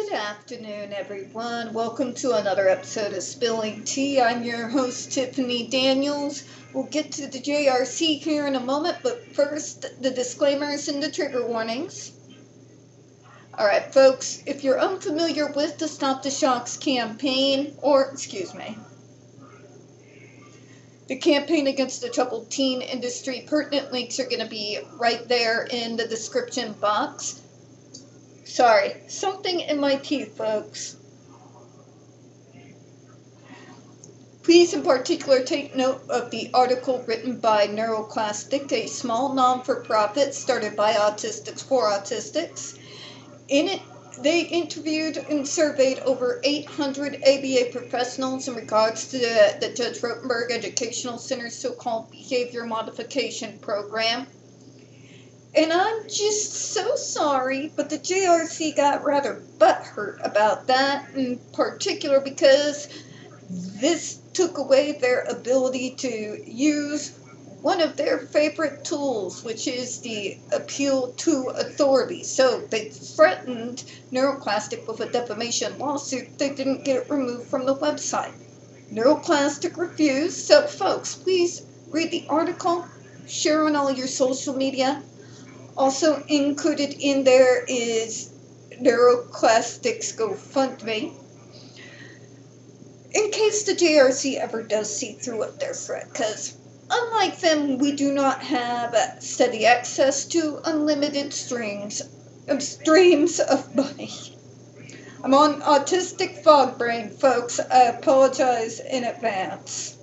Good afternoon, everyone. Welcome to another episode of Spilling Tea. I'm your host, Tiffany Daniels. We'll get to the JRC here in a moment, but first, the disclaimers and the trigger warnings. Alright, folks, if you're unfamiliar with the Stop the Shocks campaign, the campaign against the troubled teen industry, pertinent links are going to be right there in the description box. Sorry, something in my teeth, folks. Please, in particular, take note of the article written by Neuroclastic, a small non-for-profit started by Autistics for Autistics. In it, they interviewed and surveyed over 800 ABA professionals in regards to the Judge Rotenberg Educational Center's so-called behavior modification program. And I'm just so sorry, but the JRC got rather butthurt about that, in particular because this took away their ability to use one of their favorite tools, which is the appeal to authority. So they threatened Neuroclastic with a defamation lawsuit. They didn't get it removed from the website. Neuroclastic refused, so folks, please read the article, share on all your social media. Also included in there is Neuroclastic's GoFundMe, in case the JRC ever does see through with their threat, because unlike them, we do not have steady access to unlimited streams of money. I'm on autistic fog brain, folks. I apologize in advance.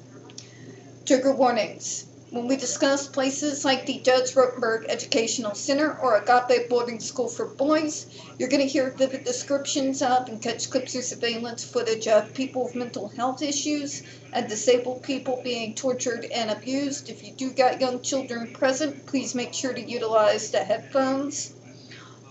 Trigger warnings. When we discuss places like the Judge Rotenberg Educational Center or Agape Boarding School for Boys, you're going to hear vivid descriptions of and catch clips or surveillance footage of people with mental health issues and disabled people being tortured and abused. If you do got young children present, please make sure to utilize the headphones.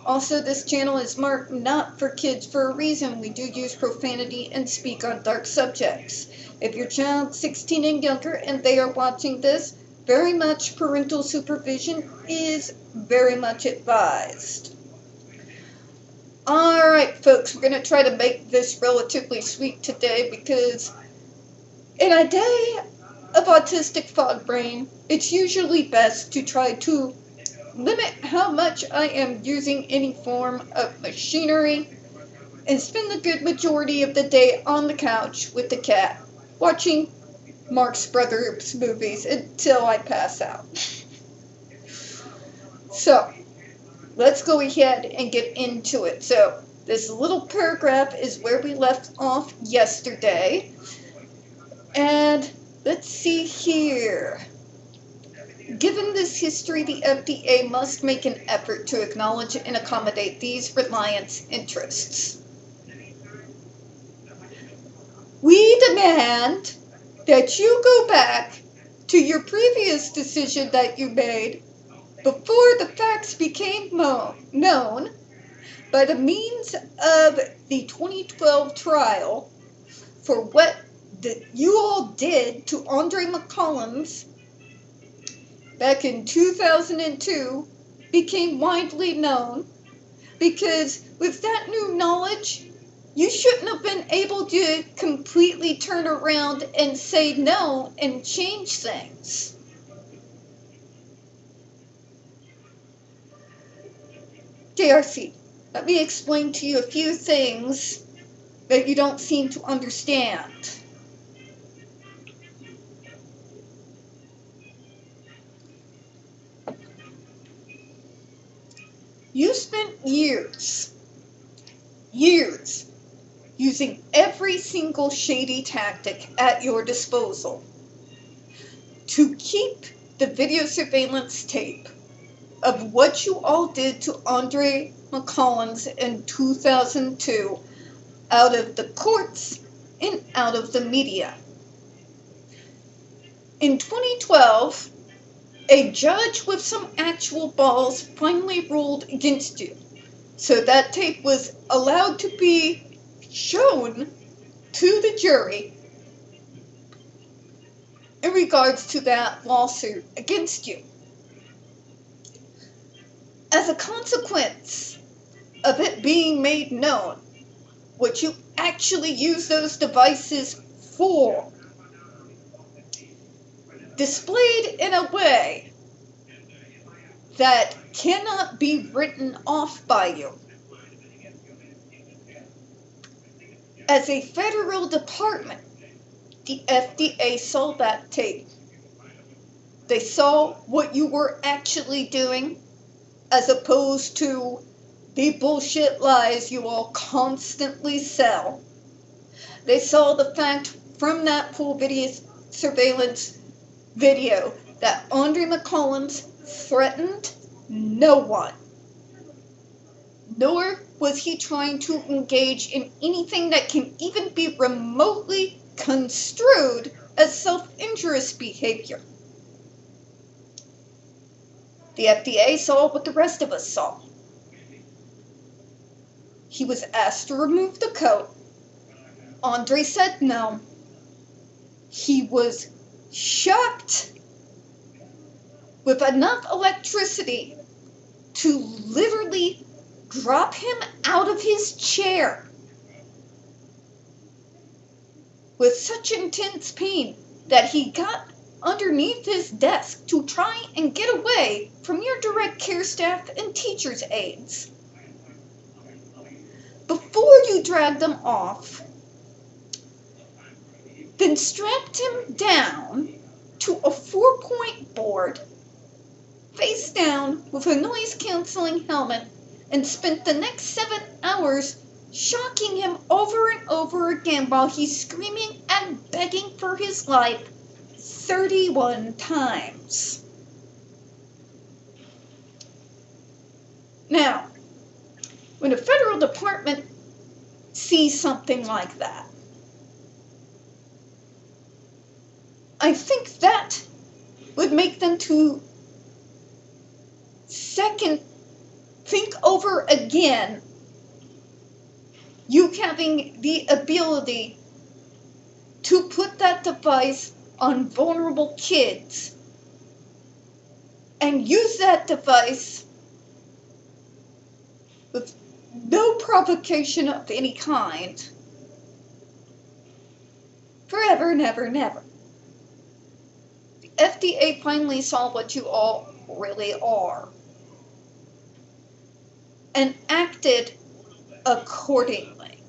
Also, this channel is marked not for kids for a reason. We do use profanity and speak on dark subjects. If your child's 16 and younger and they are watching this, very much parental supervision is very much advised. Alright, folks, we're going to try to make this relatively sweet today because in a day of autistic fog brain, it's usually best to try to limit how much I am using any form of machinery and spend the good majority of the day on the couch with the cat, watching Marx Brothers movies until I pass out. So, let's go ahead and get into it. So, this little paragraph is where we left off yesterday. And let's see here. Given this history, the FDA must make an effort to acknowledge and accommodate these reliance interests. We demand that you go back to your previous decision that you made before the facts became known by the means of the 2012 trial for what you all did to Andre McCollums back in 2002 became widely known, because with that new knowledge, you shouldn't have been able to completely turn around and say no and change things. JRC, let me explain to you a few things that you don't seem to understand. You spent years using every single shady tactic at your disposal to keep the video surveillance tape of what you all did to Andre McCollums in 2002 out of the courts and out of the media. In 2012, a judge with some actual balls finally ruled against you. So that tape was allowed to be shown to the jury in regards to that lawsuit against you. As a consequence of it being made known, what you actually use those devices for, displayed in a way that cannot be written off by you. As a federal department, the FDA saw that tape. They saw what you were actually doing, as opposed to the bullshit lies you all constantly sell. They saw the fact from that pool video surveillance video that Andre McCollins threatened no one, nor was he trying to engage in anything that can even be remotely construed as self-injurious behavior. The FDA saw what the rest of us saw. He was asked to remove the coat. Andre said no. He was shocked with enough electricity to literally drop him out of his chair with such intense pain that he got underneath his desk to try and get away from your direct care staff and teachers' aides. Before you dragged them off, then strapped him down to a 4-point board, face down with a noise-canceling helmet, and spent the next 7 hours shocking him over and over again while he's screaming and begging for his life 31 times. Now, when a federal department sees something like that, I think that would make them to think over again you having the ability to put that device on vulnerable kids and use that device with no provocation of any kind forever and ever and ever. The FDA finally saw what you all really are and acted accordingly.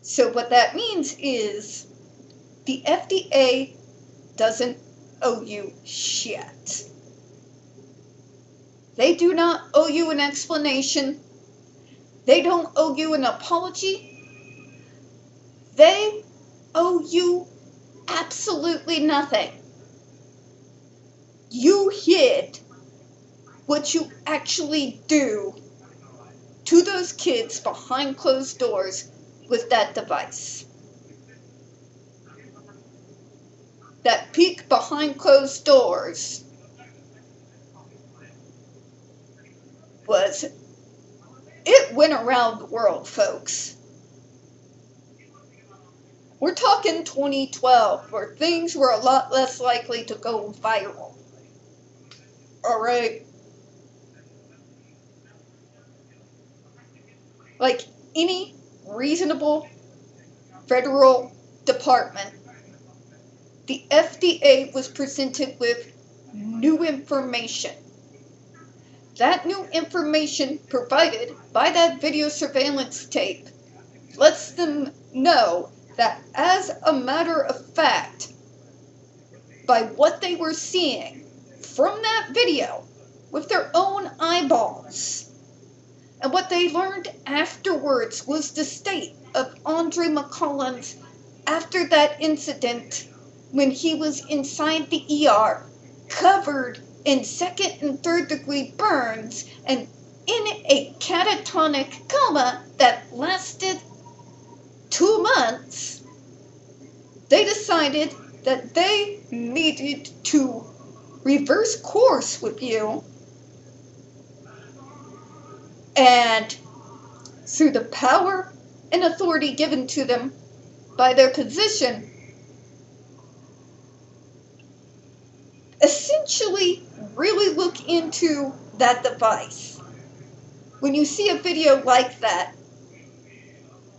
So what that means is the FDA doesn't owe you shit. They do not owe you an explanation. They don't owe you an apology. They owe you absolutely nothing. You hid what you actually do to those kids behind closed doors with that device. That peek behind closed doors it went around the world, folks. We're talking 2012, where things were a lot less likely to go viral. Alright? Like any reasonable federal department, the FDA was presented with new information. That new information provided by that video surveillance tape lets them know that, as a matter of fact, by what they were seeing from that video with their own eyeballs, and what they learned afterwards was the state of Andre McCollins after that incident when he was inside the ER, covered in 2nd and 3rd degree burns and in a catatonic coma that lasted 2 months. They decided that they needed to reverse course with you, and through the power and authority given to them by their position, essentially really look into that device. when you see a video like that,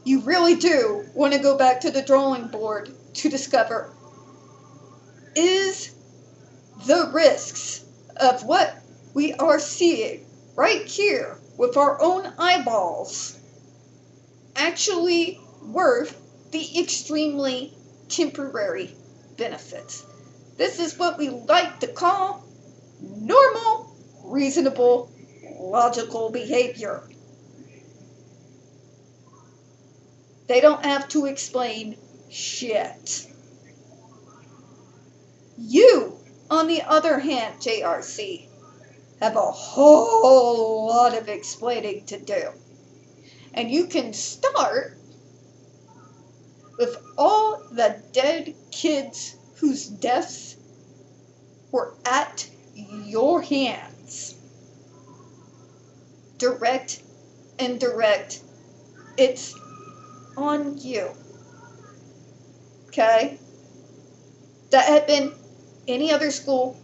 you really do want to go back to the drawing board to discover, is the risks of what we are seeing right here with our own eyeballs actually worth the extremely temporary benefits? This is what we like to call normal, reasonable, logical behavior. They don't have to explain shit. You, on the other hand, JRC, have a whole lot of explaining to do. And you can start with all the dead kids whose deaths were at your hands. Direct, indirect, it's on you. Okay? That had been any other school,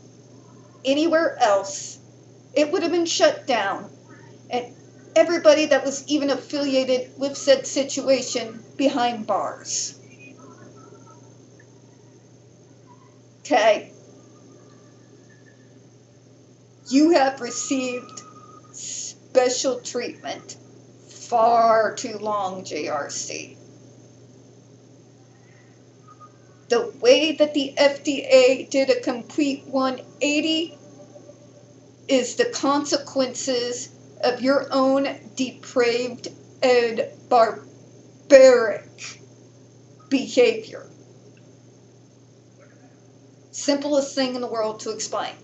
anywhere else, it would have been shut down. And everybody that was even affiliated with said situation behind bars. Okay? You have received special treatment far too long, JRC. The way that the FDA did a complete 180 is the consequences of your own depraved and barbaric behavior. Simplest thing in the world to explain.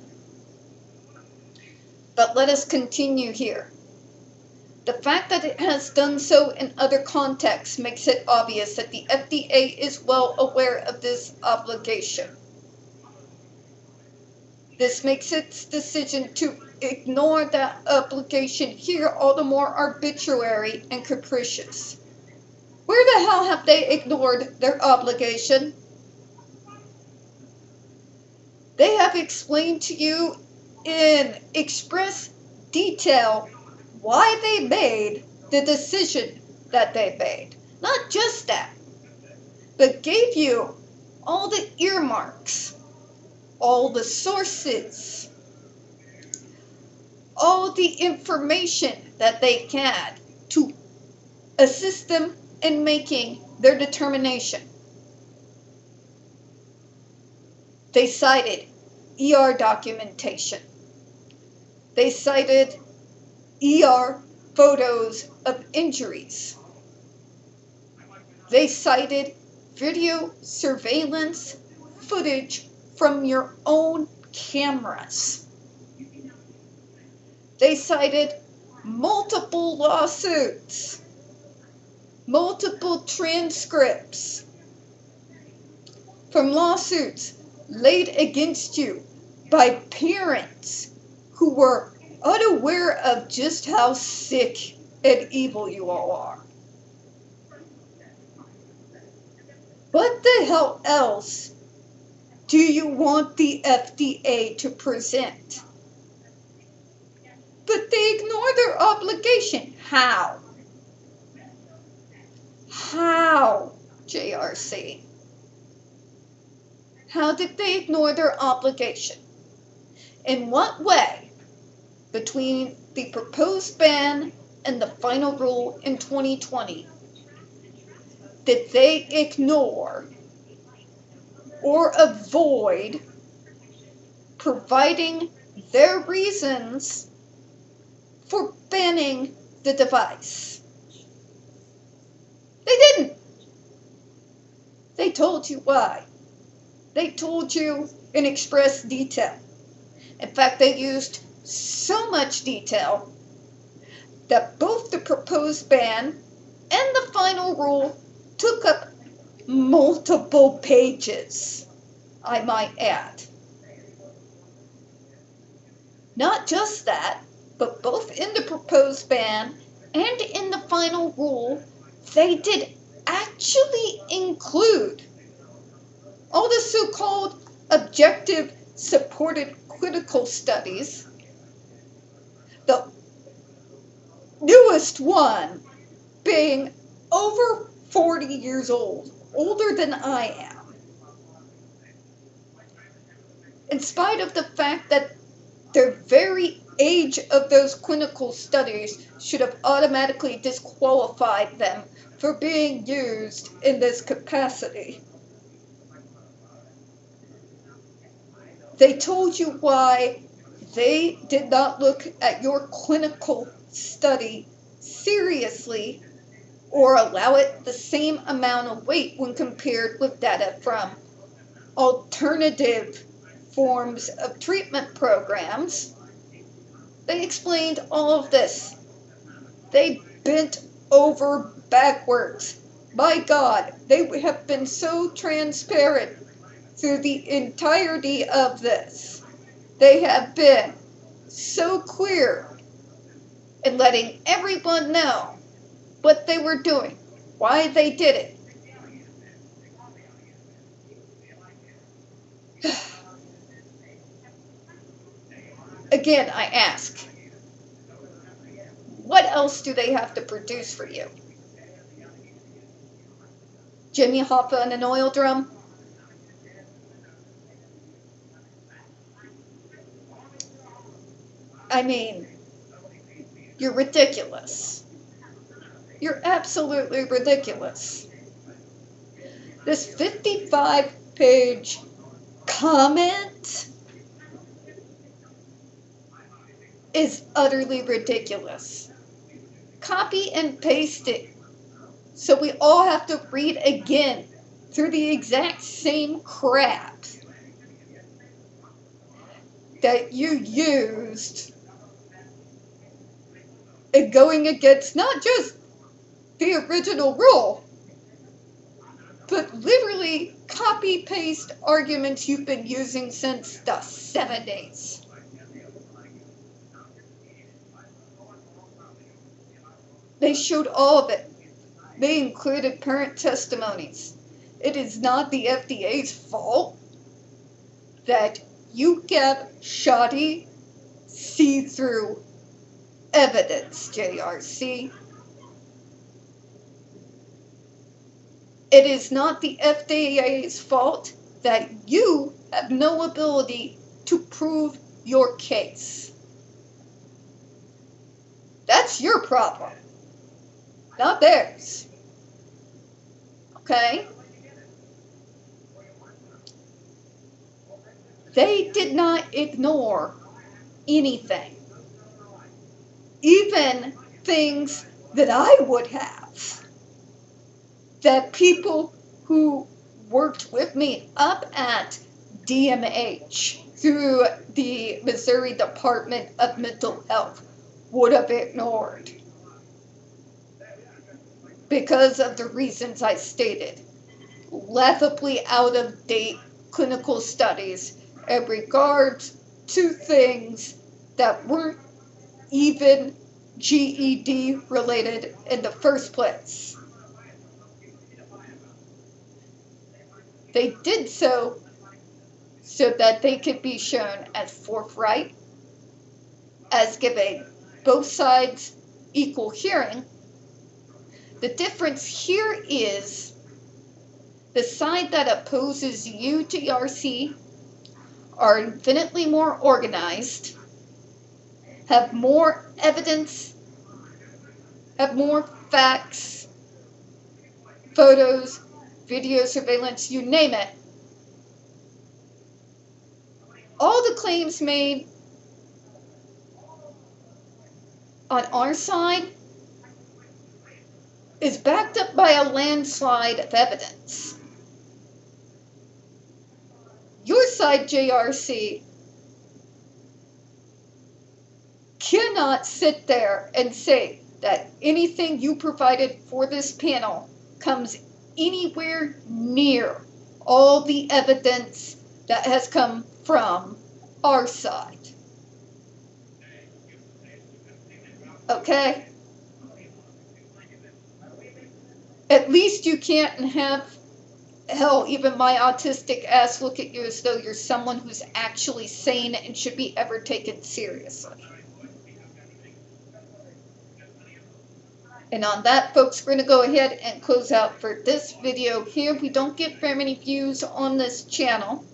But let us continue here. The fact that it has done so in other contexts makes it obvious that the FDA is well aware of this obligation. This makes its decision to ignore that obligation here all the more arbitrary and capricious. Where the hell have they ignored their obligation? They have explained to you in express detail why they made the decision that they made. Not just that, but gave you all the earmarks, all the sources, all the information that they had to assist them in making their determination. They cited ER documentation. They cited ER photos of injuries. They cited video surveillance footage from your own cameras. They cited multiple lawsuits, multiple transcripts from lawsuits laid against you by parents who were unaware of just how sick and evil you all are. What the hell else do you want the FDA to present? But they ignore their obligation. How? How, JRC? How did they ignore their obligation? In what way, between the proposed ban and the final rule in 2020, did they ignore or avoid providing their reasons for banning the device? They didn't. They told you why. They told you in express detail. In fact, they used so much detail that both the proposed ban and the final rule took up multiple pages, I might add. Not just that, but both in the proposed ban and in the final rule, they did actually include all the so-called objective supported clinical studies, the newest one being over 40 years old, older than I am. In spite of the fact that the very age of those clinical studies should have automatically disqualified them for being used in this capacity. They told you why they did not look at your clinical study seriously or allow it the same amount of weight when compared with data from alternative forms of treatment programs. They explained all of this. They bent over backwards. My God, they have been so transparent through the entirety of this. They have been so clear in letting everyone know what they were doing, why they did it. Again, I ask, what else do they have to produce for you? Jimmy Hoffa and an oil drum? I mean, you're ridiculous. You're absolutely ridiculous. This 55-page comment is utterly ridiculous. Copy and paste it. So we all have to read again through the exact same crap that you used in going against not just the original rule, but literally copy-paste arguments you've been using since the 70s. They showed all of it. They included parent testimonies. It is not the FDA's fault that you get shoddy, see-through evidence, JRC. It is not the FDA's fault that you have no ability to prove your case. That's your problem, not theirs. Okay? They did not ignore anything, even things that I would have, that people who worked with me up at DMH through the Missouri Department of Mental Health would have ignored because of the reasons I stated. Laughably out of date clinical studies in regards to things that weren't even GED related in the first place. They did so that they could be shown as forthright, as giving both sides equal hearing. The difference here is the side that opposes you, JRC, are infinitely more organized, have more evidence, have more facts, photos, video surveillance, you name it. All the claims made on our side is backed up by a landslide of evidence. Your side, JRC, cannot sit there and say that anything you provided for this panel comes anywhere near all the evidence that has come from our side. Okay? At least you can't have, hell, even my autistic ass look at you as though you're someone who's actually sane and should be ever taken seriously. And on that, folks, we're going to go ahead and close out for this video here. We don't get very many views on this channel.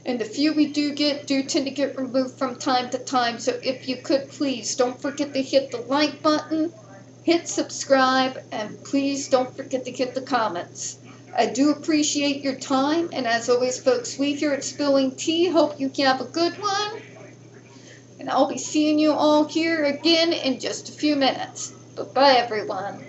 And the few we do tend to get removed from time to time. So if you could, please don't forget to hit the like button, hit subscribe, and please don't forget to hit the comments. I do appreciate your time. And as always, folks, we here at Spilling Tea hope you have a good one. And I'll be seeing you all here again in just a few minutes. Bye-bye, everyone.